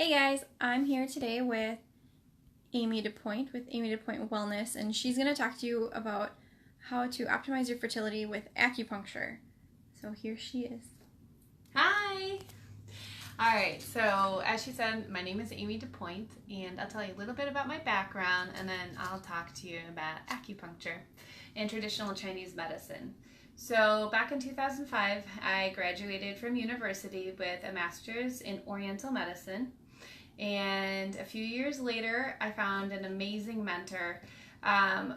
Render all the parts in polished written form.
Hey guys, I'm here today with Amy DePoint with Amy DePoint Wellness, and she's going to talk to you about how to optimize your fertility with acupuncture. So here she is. Hi! Alright, so as she said, my name is Amy DePoint, and I'll tell you a little bit about my background, and then I'll talk to you about acupuncture and traditional Chinese medicine. So back in 2005, I graduated from university with a master's in Oriental medicine. And a few years later, I found an amazing mentor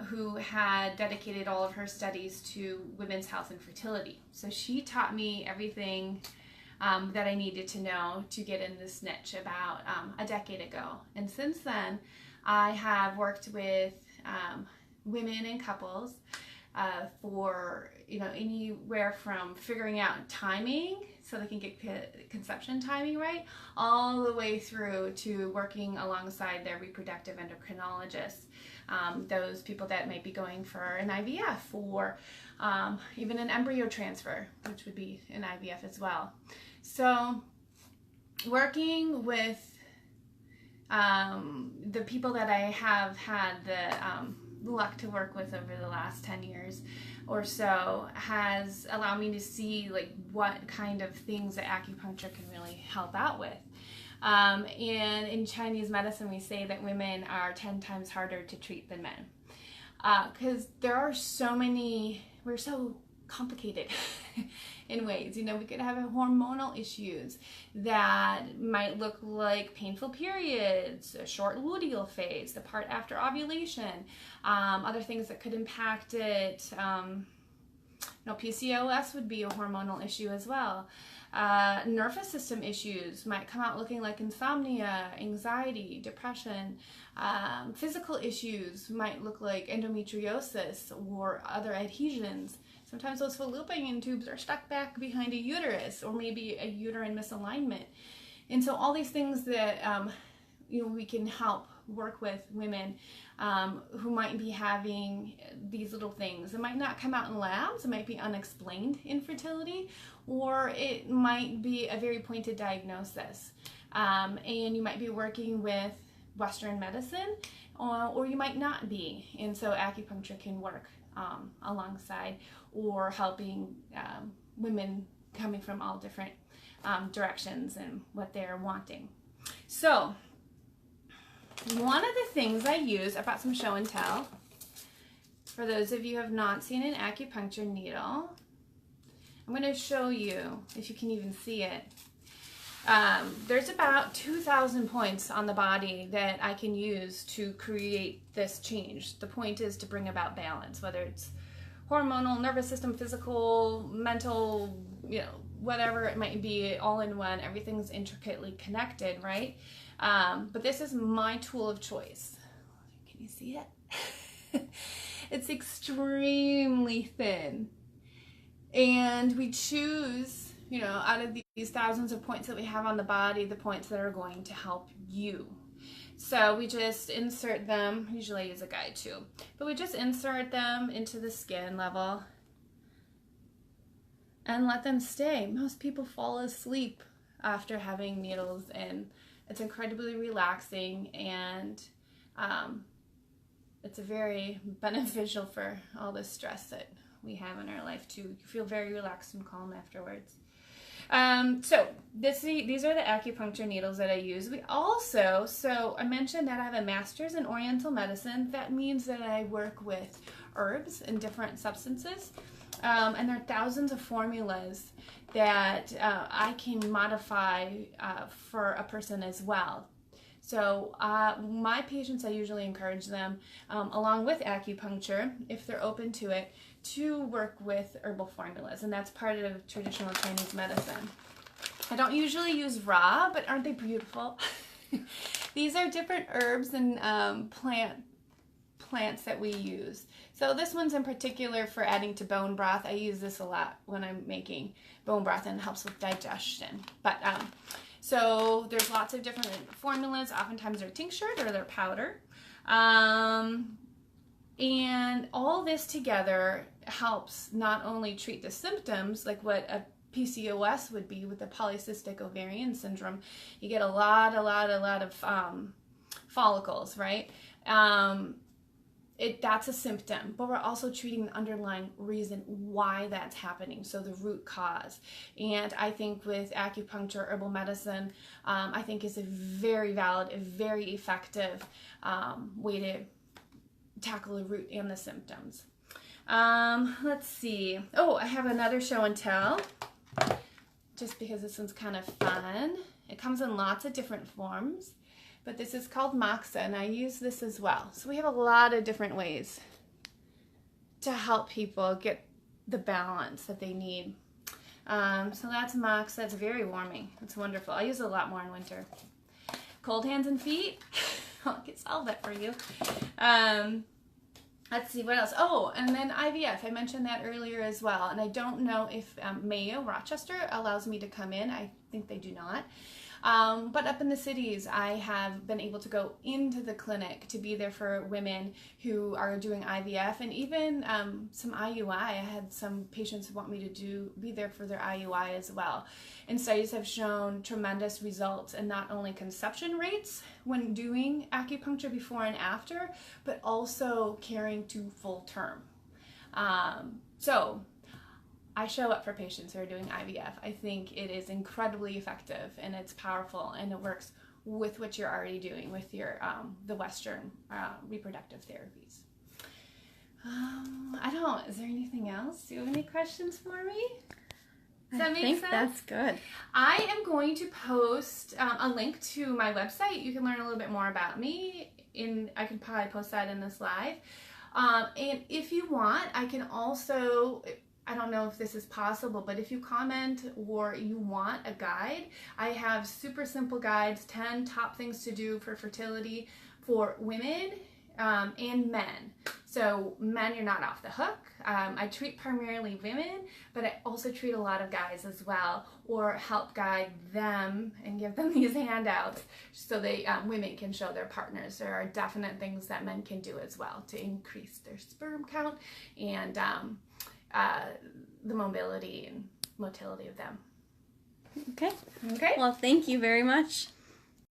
who had dedicated all of her studies to women's health and fertility. So she taught me everything that I needed to know to get in this niche about a decade ago. And since then, I have worked with women and couples for anywhere from figuring out timing so they can get conception timing right, all the way through to working alongside their reproductive endocrinologists, those people that might be going for an IVF or even an embryo transfer, which would be an IVF as well. So working with the people that I have had the luck to work with over the last 10 years or so has allowed me to see what kind of things that acupuncture can really help out with. And in Chinese medicine, we say that women are 10 times harder to treat than men because there are so many, we're so complicated in ways. We could have hormonal issues that might look like painful periods, a short luteal phase, the part after ovulation, other things that could impact it. PCOS would be a hormonal issue as well. Nervous system issues might come out looking like insomnia, anxiety, depression. Physical issues might look like endometriosis or other adhesions. Sometimes those fallopian tubes are stuck back behind a uterus or maybe a uterine misalignment. And so all these things that we can help work with women who might be having these little things. It might not come out in labs, it might be unexplained infertility, or it might be a very pointed diagnosis. And you might be working with Western medicine, or you might not be. And so acupuncture can work alongside or helping women coming from all different directions and what they're wanting. So one of the things I use, I brought some show and tell. For those of you who have not seen an acupuncture needle, I'm going to show you if you can even see it. There's about 2,000 points on the body that I can use to create this change. The point is to bring about balance, whether it's hormonal, nervous system, physical, mental, whatever it might be, all in one. Everything's intricately connected, right? But this is my tool of choice. Can you see it? It's extremely thin. And we choose, out of these thousands of points that we have on the body, the points that are going to help you. So we just insert them, usually I use a guide too, but we just insert them into the skin level and let them stay. Most people fall asleep after having needles in. It's incredibly relaxing, and it's very beneficial for all the stress that we have in our life too. You feel very relaxed and calm afterwards. So these are the acupuncture needles that I use. So I mentioned that I have a master's in Oriental medicine. That means that I work with herbs and different substances. And there are thousands of formulas that I can modify for a person as well. So my patients, I usually encourage them, along with acupuncture, if they're open to it, to work with herbal formulas, and that's part of traditional Chinese medicine. I don't usually use raw, but aren't they beautiful? These are different herbs and plants that we use. So this one's in particular for adding to bone broth. I use this a lot when I'm making bone broth, and it helps with digestion. But so there's lots of different formulas. Oftentimes they're tinctured or they're powder. And all this together helps not only treat the symptoms, like what a PCOS would be with the polycystic ovarian syndrome. You get a lot of follicles, right? That's a symptom, but we're also treating the underlying reason why that's happening, so the root cause. And I think with acupuncture, herbal medicine, I think is a very valid, a very effective way to tackle the root and the symptoms. Let's see. Oh, I have another show and tell, just because this one's kind of fun. It comes in lots of different forms. But this is called Moxa, and I use this as well. So we have a lot of different ways to help people get the balance that they need. So that's Moxa. It's very warming. It's wonderful. I use it a lot more in winter. Cold hands and feet. I can solve that for you. Let's see, what else? Oh, and then IVF. I mentioned that earlier as well. And I don't know if Mayo, Rochester, allows me to come in. I think they do not. But up in the cities, I have been able to go into the clinic to be there for women who are doing IVF, and even some IUI. I had some patients who want me to be there for their IUI as well. And studies have shown tremendous results in not only conception rates when doing acupuncture before and after, but also carrying to full term. So I show up for patients who are doing IVF. I think it is incredibly effective, and it's powerful, and it works with what you're already doing with your the Western reproductive therapies. Is there anything else? Do you have any questions for me? Does that make sense? That's good. I am going to post a link to my website. You can learn a little bit more about me. I can probably post that in this live. And if you want, I can also, I don't know if this is possible, but if you comment or you want a guide, I have super simple guides, 10 top things to do for fertility for women and men. So men, you're not off the hook. I treat primarily women, but I also treat a lot of guys as well, or help guide them and give them these handouts so they women can show their partners. There are definite things that men can do as well to increase their sperm count and the mobility and motility of them. Okay. Okay. Well, thank you very much.